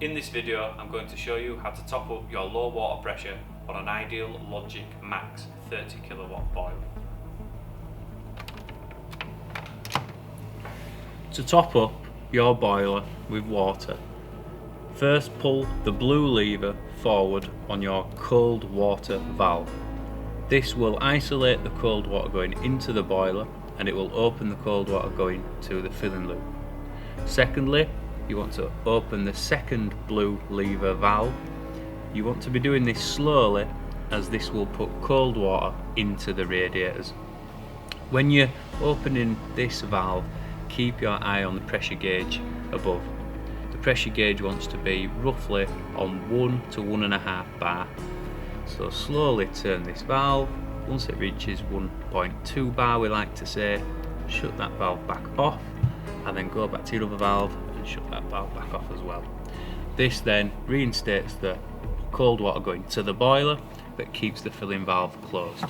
In this video I'm going to show you how to top up your low water pressure on an ideal Logic Max 30 kilowatt boiler. To top up your boiler with water, first pull the blue lever forward on your cold water valve. This will isolate the cold water going into the boiler and it will open the cold water going to the filling loop. Secondly, you want to open the second blue lever valve. You want to be doing this slowly as this will put cold water into the radiators. When you're opening this valve, keep your eye on the pressure gauge above. The pressure gauge wants to be roughly on 1 to 1.5 bar. So slowly turn this valve. Once it reaches 1.2 bar, we like to say, shut that valve back off and then go back to your other valve and shut that valve back off as well. This then reinstates the cold water going to the boiler but keeps the filling valve closed.